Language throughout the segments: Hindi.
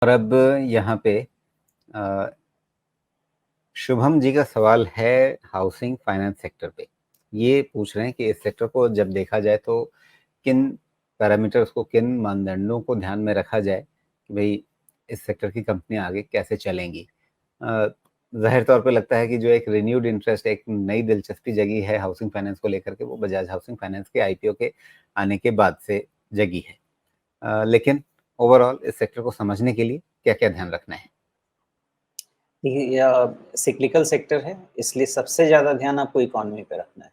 और अब यहाँ पे अ, शुभम जी का सवाल है हाउसिंग फाइनेंस सेक्टर पे। ये पूछ रहे हैं कि इस सेक्टर को जब देखा जाए तो किन पैरामीटर्स को, किन मानदंडों को ध्यान में रखा जाए कि भाई इस सेक्टर की कंपनियां आगे कैसे चलेंगी। जाहिर तौर पे लगता है कि जो एक रिन्यूड इंटरेस्ट, एक नई दिलचस्पी जगी है हाउसिंग फाइनेंस को लेकर के, वो बजाज हाउसिंग फाइनेंस के आईपीओ के आने के बाद से जगी है। लेकिन ओवरऑल इस सेक्टर को समझने के लिए क्या क्या ध्यान रखना है? देखिए, यह सिक्लिकल सेक्टर है, इसलिए सबसे ज़्यादा ध्यान आपको इकोनॉमी पे रखना है।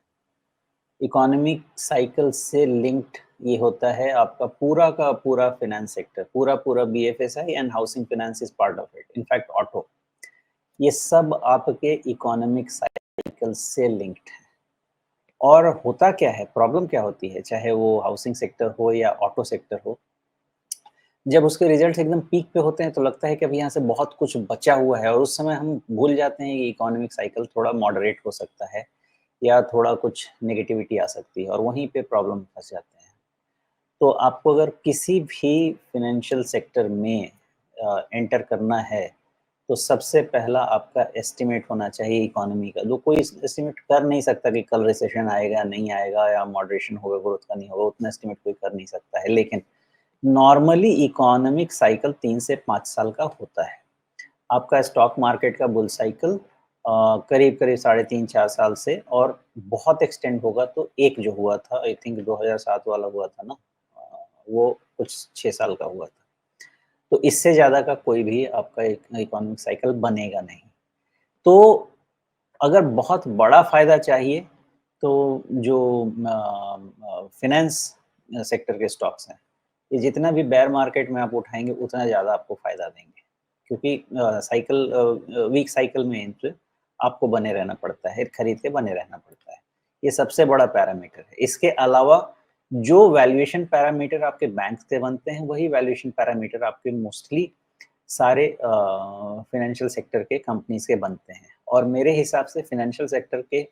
इकोनॉमिक साइकिल से लिंक्ड ये होता है आपका पूरा का पूरा फाइनेंस सेक्टर, पूरा BFSI and housing finance is part of it. In fact auto, ये सब आपके इकोनॉमिक साइकिल से लिंक्ड है। और होता क्या है, प्रॉब्लम क्या होती है, चाहे वो हाउसिंग सेक्टर हो या ऑटो सेक्टर हो, जब उसके रिजल्ट्स एकदम पीक पे होते हैं तो लगता है कि अभी यहाँ से बहुत कुछ बचा हुआ है और उस समय हम भूल जाते हैं कि इकोनॉमिक साइकिल थोड़ा मॉडरेट हो सकता है या थोड़ा कुछ नेगेटिविटी आ सकती है और वहीं पे प्रॉब्लम फंस जाते हैं। तो आपको अगर किसी भी फाइनेंशियल सेक्टर में एंटर करना है, तो सबसे पहला आपका एस्टिमेट होना चाहिए इकोनॉमी का। जो कोई एस्टिमेट कर नहीं सकता कि कल रिसेशन आएगा, नहीं आएगा या मॉडरेशन होगा, ग्रोथ का नहीं होगा, उतना एस्टिमेट कोई कर नहीं सकता है। लेकिन नॉर्मली इकोनॉमिक साइकिल 3 से 5 साल का होता है। आपका स्टॉक मार्केट का बुल साइकिल करीब-करीब साढ़े 3-4 साल से, और बहुत एक्सटेंड होगा तो एक जो हुआ था, आई थिंक 2007 वाला हुआ था ना, वो कुछ 6 साल का हुआ था। तो इससे ज़्यादा का कोई भी आपका इकोनॉमिक साइकिल बनेगा नहीं। तो अगर बहुत बड़ा फ़ायदा चाहिए, तो जो फाइनेंस सेक्टर के स्टॉक्स हैं, ये जितना भी बेयर मार्केट में आप उठाएँगे उतना ज़्यादा आपको फ़ायदा देंगे। क्योंकि साइकिल वीक साइकिल में एंट्री आपको बने रहना पड़ता है, खरीद के बने रहना पड़ता है। ये सबसे बड़ा पैरामीटर है। इसके अलावा जो वैल्यूएशन पैरामीटर आपके बैंक से बनते हैं, वही वैल्यूएशन पैरामीटर आपके मोस्टली सारे फाइनेंशियल सेक्टर के कंपनीज़ के बनते हैं। और मेरे हिसाब से फाइनेंशियल सेक्टर के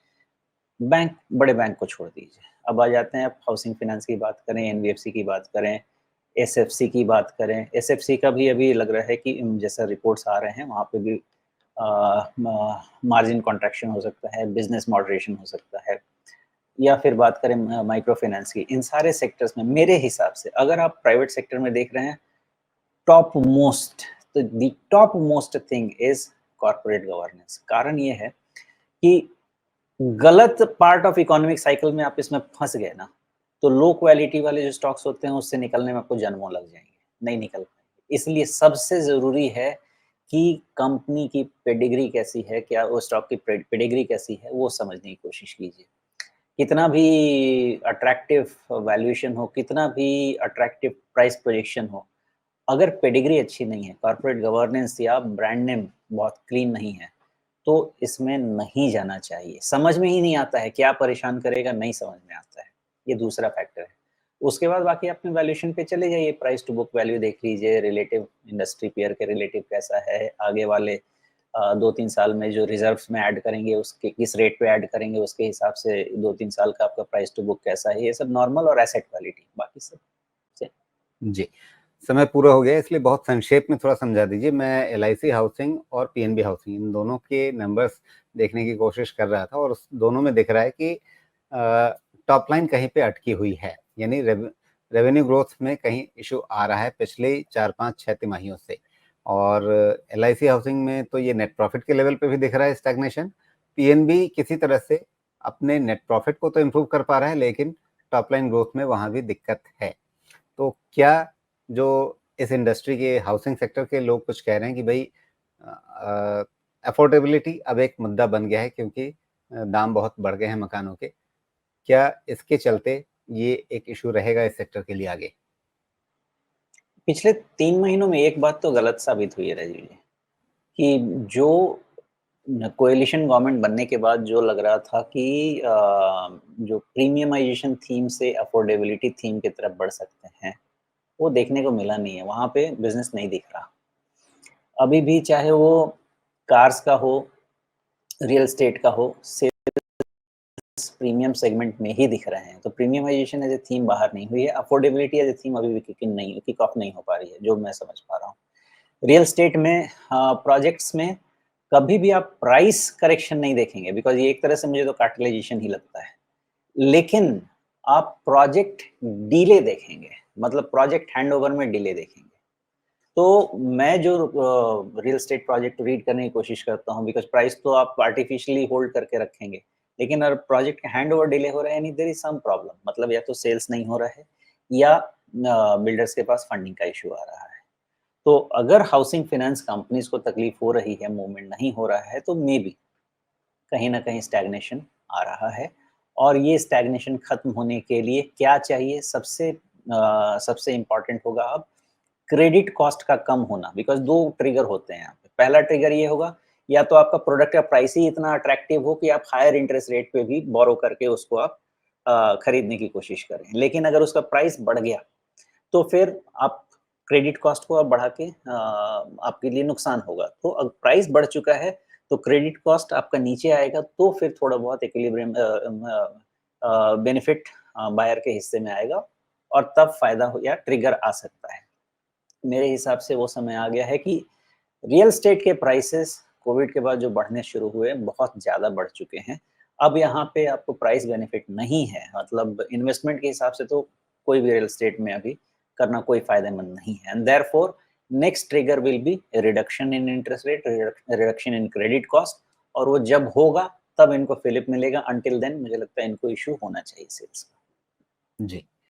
बैंक, बड़े बैंक को छोड़ दीजिए। अब आ जाते हैं, आप हाउसिंग फाइनेंस की बात करें, एनबीएफसी की बात करें, एसएफसी की बात करें। एसएफसी का भी अभी लग रहा है कि जैसा रिपोर्ट्स आ रहे हैं, वहाँ पे भी मार्जिन कॉन्ट्रैक्शन हो सकता है, बिज़नेस मॉडरेशन हो सकता है, या फिर बात करें माइक्रो फाइनेंस की। इन सारे सेक्टर्स में मेरे हिसाब से अगर आप प्राइवेट सेक्टर में देख रहे हैं, टॉप मोस्ट, तो the top most thing is corporate governance. कारण ये है कि गलत पार्ट ऑफ इकोनॉमिक साइकिल में आप इसमें फँस गए ना, तो लो क्वालिटी वाले जो स्टॉक्स होते हैं, उससे निकलने में आपको जन्मों लग जाएँगे, नहीं निकल पाएँगे। इसलिए सबसे ज़रूरी है कि कंपनी की पेडिग्री कैसी है, क्या वो स्टॉक की पेडिग्री कैसी है, वो समझने की कोशिश कीजिए। कितना भी अट्रैक्टिव वैल्यूएशन हो, कितना भी अट्रैक्टिव प्राइस प्रोजेक्शन हो, अगर पेडिग्री अच्छी नहीं है, कॉर्पोरेट गवर्नेंस या ब्रांड नेम बहुत क्लीन नहीं है, तो इसमें नहीं जाना चाहिए। समझ में ही नहीं आता है, क्या परेशान करेगा, नहीं समझ में आता है। ये दूसरा फैक्टर है। उसके बाद बाकी अपने वैल्यूएशन पे चले जाइए, प्राइस टू बुक वैल्यू देख लीजिए, रिलेटिव इंडस्ट्री पीयर के रिलेटिव कैसा है, आगे वाले 2-3 साल में जो रिज़र्व्स में ऐड करेंगे, उसके किस रेट पे ऐड करेंगे, उसके हिसाब से 2-3 साल का आपका प्राइस टू बुक कैसा है, ये सब नॉर्मल, और एसेट क्वालिटी, बाकी सब से। जी, समय पूरा हो गया, इसलिए बहुत संक्षेप में थोड़ा समझा दीजिए। मैं एलआईसी हाउसिंग और पीएनबी हाउसिंग, इन दोनों के नंबर्स देखने की कोशिश कर रहा था और उस दोनों में दिख रहा है कि टॉप लाइन कहीं पे अटकी हुई है, यानी रेवेन्यू ग्रोथ में कहीं इशू आ रहा है पिछले 4-5-6 तिमाहियों से। और एलआईसी हाउसिंग में तो ये नेट प्रॉफिट के लेवल पे भी दिख रहा है स्टैग्नेशन। पीएनबी किसी तरह से अपने नेट प्रॉफिट को तो इम्प्रूव कर पा रहा है, लेकिन टॉप लाइन ग्रोथ में वहाँ भी दिक्कत है। तो क्या जो इस इंडस्ट्री के हाउसिंग सेक्टर के लोग कुछ कह रहे हैं कि भाई अफोर्डेबिलिटी अब एक मुद्दा बन गया है, क्योंकि दाम बहुत बढ़ गए हैं मकानों के। क्या इसके चलते ये एक इशू रहेगा इस सेक्टर के लिए आगे? पिछले 3 महीनों में एक बात तो गलत साबित हुई है राजीव जी, कि जो कोएलिशन गवर्नमेंट बनने के बाद जो लग रहा था कि जो प्रीमियमाइजेशन थीम से अफोर्डेबिलिटी थीम की तरफ बढ़ सकते हैं, वो देखने को मिला नहीं है। वहाँ पे बिज़नेस नहीं दिख रहा। अभी भी चाहे वो कार्स का हो, रियल एस्टेट का हो, प्रीमियम सेगमेंट में ही दिख रहे हैं। तो प्रीमियमाइजेशन एज़ अ थीम बाहर नहीं हुई है, अफोर्डेबिलिटी एज़ अ थीम अभी भी किक ऑफ नहीं हो पा रही है, जो मैं समझ पा रहा हूँ। रियल एस्टेट में प्रोजेक्ट्स में कभी भी आप प्राइस करेक्शन नहीं देखेंगे, बिकॉज़ ये एक तरह से मुझे तो कार्टेलाइज़ेशन ही लगता है। लेकिन आप प्रोजेक्ट डिले देखेंगे, मतलब प्रोजेक्ट हैंडओवर में डिले देखेंगे। तो मैं जो रियल एस्टेट प्रोजेक्ट रीड करने की कोशिश करता हूँ, बिकॉज़ प्राइस तो आप आर्टिफिशियली होल्ड करके रखेंगे। लेकिन अगर प्रोजेक्ट का हैंडओवर डिले हो रहा है, यानी देयर इज़ सम प्रॉब्लम, मतलब या तो सेल्स नहीं हो रहा है या बिल्डर्स के पास फंडिंग का इश्यू आ रहा है। तो अगर हाउसिंग फाइनेंस कंपनीज़ को तकलीफ हो रही है, मूवमेंट नहीं हो रहा है, तो मेबी कहीं न कहीं स्टैग्नेशन आ रहा है। और ये स्टैग्नेशन खत्म होने के लिए क्या चाहिए? सबसे इम्पोर्टेंट होगा अब क्रेडिट कॉस्ट का कम होना, बिकॉज़ 2 ट्रिगर होते हैं यहाँ पे। पहला ट्रिगर ये होगा, या तो आपका प्रोडक्ट का प्राइस ही इतना अट्रैक्टिव हो कि आप हायर इंटरेस्ट रेट पे भी बोरो करके उसको आप खरीदने की कोशिश करें। लेकिन अगर उसका प्राइस बढ़ गया, तो फिर आप क्रेडिट कॉस्ट को आप बढ़ा के आपके लिए नुकसान होगा। तो अब प्राइस बढ़ चुका है, तो क्रेडिट कॉस्ट आपका नीचे आएगा, तो फिर थोड़ा बहुत इक्विलिब्रियम बेनिफिट बायर के हिस्से में आएगा और तब फ़ायदा हो या ट्रिगर आ सकता है। मेरे हिसाब से वो समय आ गया है कि रियल एस्टेट के प्राइसेस कोविड के बाद जो बढ़ने शुरू हुए, बहुत ज़्यादा बढ़ चुके हैं। अब यहाँ पे आपको प्राइस बेनिफिट नहीं है, मतलब इन्वेस्टमेंट के हिसाब से तो कोई भी रियल एस्टेट में अभी करना कोई फ़ायदेमंद नहीं है, and therefore next trigger will be reduction in interest rate, reduction in credit cost, और वो जब होगा तब इनको फिलिप मिलेगा। अंटिल देन मुझे लगता है इनको इश्यू होना चाहिए सेल्स का। जी।